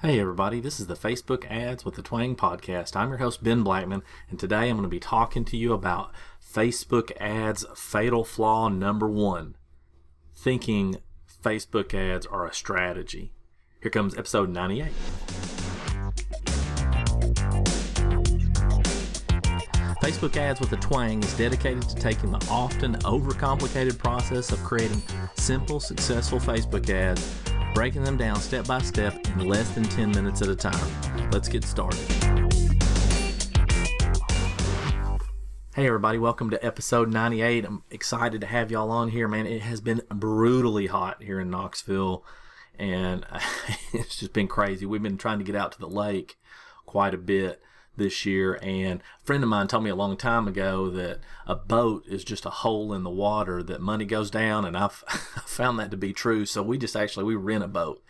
Hey everybody, this is the Facebook Ads with the Twang podcast. I'm your host Ben Blackman, and today I'm going to be talking to you about Facebook ads fatal flaw number one, thinking Facebook ads are a strategy. Here comes episode 98. Facebook Ads with the Twang is dedicated to taking the often overcomplicated process of creating simple, successful Facebook ads, breaking them down step by step in less than 10 minutes at a time. Let's get started. Hey everybody, welcome to episode 98. I'm excited to have y'all on here, man. It has been brutally hot here in Knoxville, and it's just been crazy. We've been trying to get out to the lake quite a bit this year, and a friend of mine told me a long time ago that a boat is just a hole in the water, that money goes down, and I've found that to be true. So we rent a boat.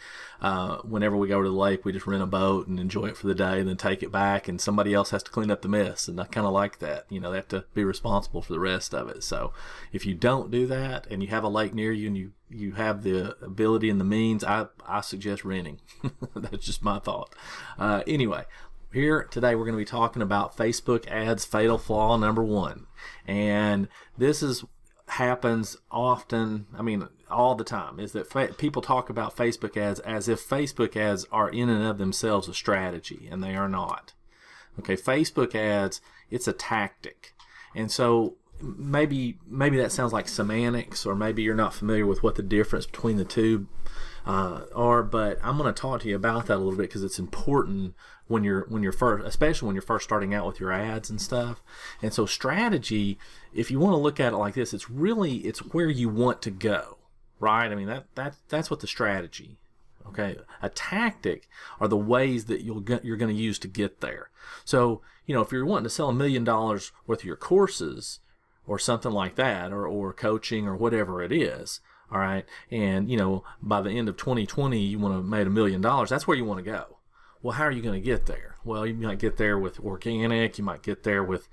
Whenever we go to the lake, we just rent a boat and enjoy it for the day and then take it back, and somebody else has to clean up the mess, and I kind of like that. You know, they have to be responsible for the rest of it. So if you don't do that and you have a lake near you and you have the ability and the means, I suggest renting. That's just my thought. Anyway, here today we're going to be talking about Facebook ads fatal flaw number one. And this happens often, all the time, is that people talk about Facebook ads as if Facebook ads are in and of themselves a strategy, and they are not. Okay, Facebook ads, it's a tactic. And so maybe that sounds like semantics, or maybe you're not familiar with what the difference between the two are, but I'm going to talk to you about that a little bit because it's important when you're first, especially when you're first starting out with your ads and stuff. And so strategy, if you want to look at it like this, it's where you want to go, right? I mean, that's what the strategy. Okay, a tactic are the ways that you're going to use to get there. So, if you're wanting to sell $1 million worth of your courses or something like that, or coaching or whatever it is, all right, and by the end of 2020 you want to make $1 million, that's where you want to go. Well, how are you going to get there? Well, you might get there with organic, you might get there with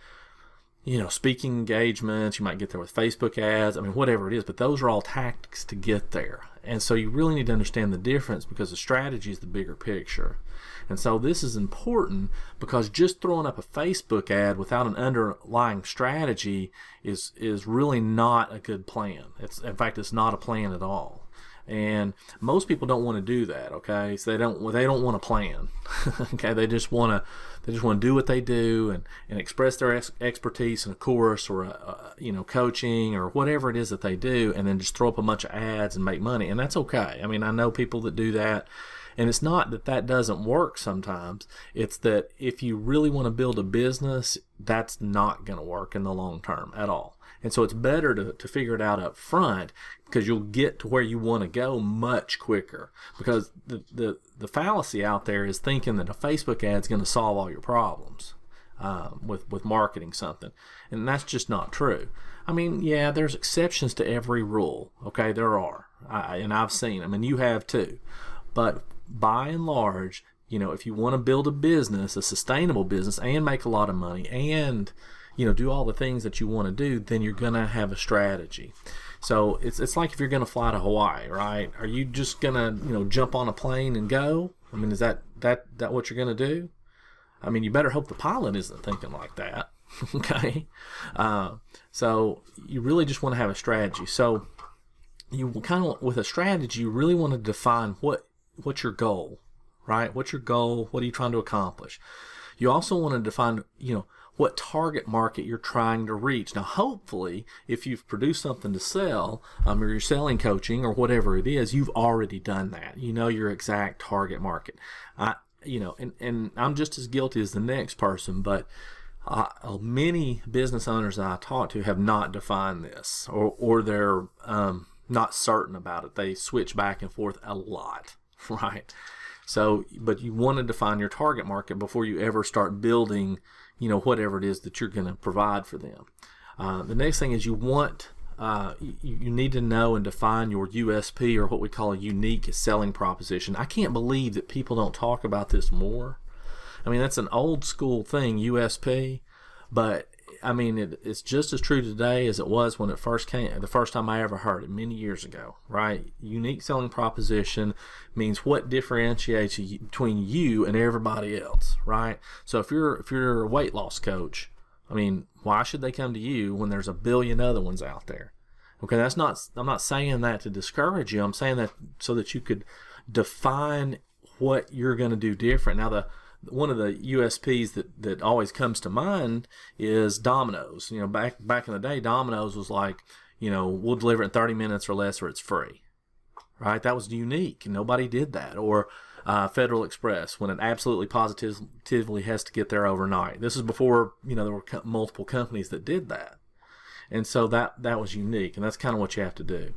speaking engagements, you might get there with Facebook ads, whatever it is, but those are all tactics to get there. And so you really need to understand the difference, because the strategy is the bigger picture. And so this is important, because just throwing up a Facebook ad without an underlying strategy is really not a good plan. In fact, it's not a plan at all. And most people don't want to do that, okay? So they don't want to plan. Okay, they just want to do what they do and express their expertise in a course or coaching or whatever it is that they do, and then just throw up a bunch of ads and make money. And that's okay. I know people that do that. And it's not that doesn't work sometimes. It's that if you really want to build a business, that's not going to work in the long term at all. And so it's better to figure it out up front, because you'll get to where you want to go much quicker. Because the fallacy out there is thinking that a Facebook ad is going to solve all your problems with marketing something. And that's just not true. Yeah, there's exceptions to every rule. Okay, there are. And I've seen them, and you have too. But by and large, if you want to build a business, a sustainable business, and make a lot of money, and do all the things that you want to do, then you're going to have a strategy. So it's like if you're going to fly to Hawaii, right? Are you just going to jump on a plane and go? Is that what you're going to do? You better hope the pilot isn't thinking like that. Okay, so you really just want to have a strategy. So you with a strategy, you really want to define what's your goal, right? What's your goal? What are you trying to accomplish? You also want to define, what target market you're trying to reach. Now, hopefully, if you've produced something to sell, or you're selling coaching or whatever it is, you've already done that. You know your exact target market. And I'm just as guilty as the next person, but many business owners that I talk to have not defined this, or they're not certain about it. They switch back and forth a lot, right? So, but you want to define your target market before you ever start building, whatever it is that you're going to provide for them. The next thing is you need to know and define your USP, or what we call a unique selling proposition. I can't believe that people don't talk about this more. That's an old school thing, USP, but I mean, it's just as true today as it was when it first came, the first time I ever heard it many years ago, right? Unique selling proposition means what differentiates you between you and everybody else, right? So if you're a weight loss coach, I mean, why should they come to you when there's a billion other ones out there? Okay, I'm not saying that to discourage you. I'm saying that so that you could define what you're going to do different. Now, one of the USPs that always comes to mind is Domino's. You know, back in the day, Domino's was like, you know, we'll deliver it in 30 minutes or less, or it's free, right? That was unique. Nobody did that. Or Federal Express, when it absolutely positively has to get there overnight. This is before, you know, there were multiple companies that did that. And so that was unique, and that's kind of what you have to do.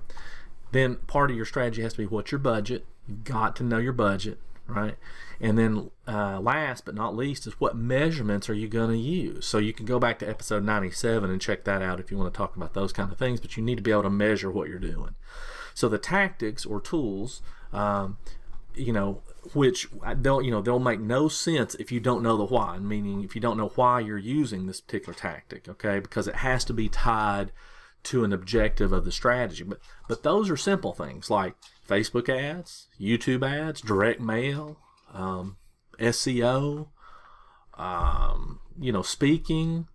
Then part of your strategy has to be what's your budget. You've got to know your budget, right? And then last but not least is what measurements are you going to use. So you can go back to episode 97 and check that out if you want to talk about those kind of things, but you need to be able to measure what you're doing. So the tactics or tools, you know, which they'll make no sense if you don't know the why, meaning if you don't know why you're using this particular tactic, okay, because it has to be tied to an objective of the strategy. But those are simple things like Facebook ads, YouTube ads, direct mail, SEO, you know, speaking.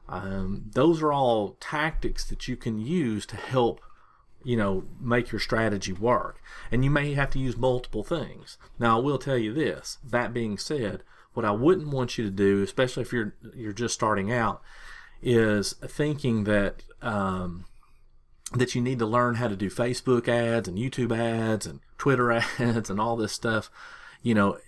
Those are all tactics that you can use to help, you know, make your strategy work. And you may have to use multiple things. Now, I will tell you this, that being said, what I wouldn't want you to do, especially if you're just starting out, is thinking that that you need to learn how to do Facebook ads and YouTube ads and Twitter ads and all this stuff, you know,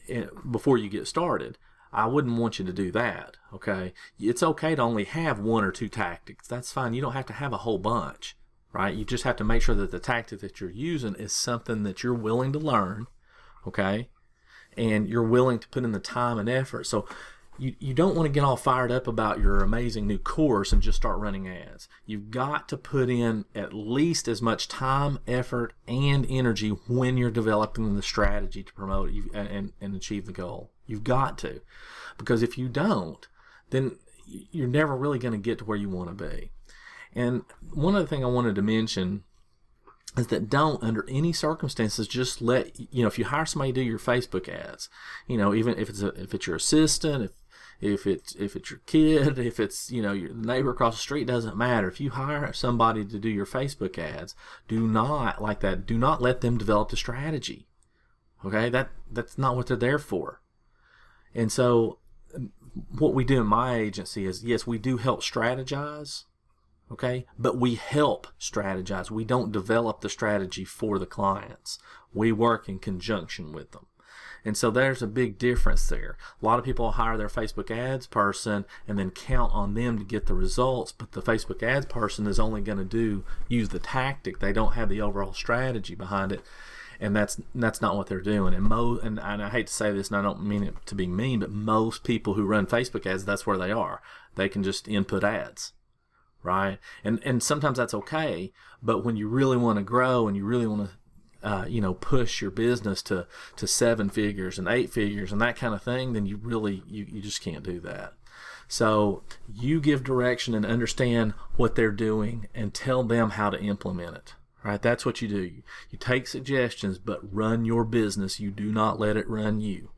before you get started. I wouldn't want you to do that, okay? It's okay to only have one or two tactics. That's fine. You don't have to have a whole bunch, right? You just have to make sure that the tactic that you're using is something that you're willing to learn, okay? And you're willing to put in the time and effort. So you don't want to get all fired up about your amazing new course and just start running ads. You've got to put in at least as much time, effort, and energy when you're developing the strategy to promote it and achieve the goal. You've got to. Because if you don't, then you're never really going to get to where you want to be. And one other thing I wanted to mention is that don't, under any circumstances, just let, you know, if you hire somebody to do your Facebook ads, you know, even if it's your assistant, if it's your kid, if it's, you know, your neighbor across the street, doesn't matter. If you hire somebody to do your Facebook ads, do not let them develop the strategy. Okay, that's not what they're there for. And so what we do in my agency is, yes, we do help strategize, okay, but we help strategize. We don't develop the strategy for the clients. We work in conjunction with them. And so there's a big difference there. A lot of people hire their Facebook ads person and then count on them to get the results, but the Facebook ads person is only going to use the tactic. They don't have the overall strategy behind it, and that's not what they're doing. And I hate to say this, and I don't mean it to be mean, but most people who run Facebook ads, that's where they are. They can just input ads, right? And sometimes that's okay, but when you really want to grow and you really want to push your business to 7 figures and 8 figures and that kind of thing, then you just can't do that. So you give direction and understand what they're doing and tell them how to implement it, right? That's what you do. You take suggestions, but run your business. You do not let it run you.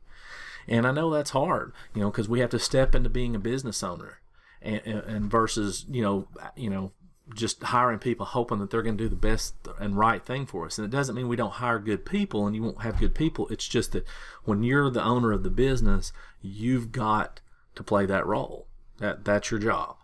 And I know that's hard, you know, because we have to step into being a business owner and versus, just hiring people hoping that they're going to do the best and right thing for us. And it doesn't mean we don't hire good people and you won't have good people. It's just that when you're the owner of the business, you've got to play that role. That's your job.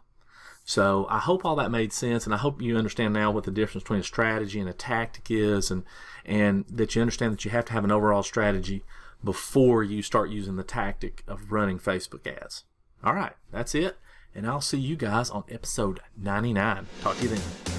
So I hope all that made sense, and I hope you understand now what the difference between a strategy and a tactic is, and that you understand that you have to have an overall strategy before you start using the tactic of running Facebook ads. All right, that's it. And I'll see you guys on episode 99. Talk to you then.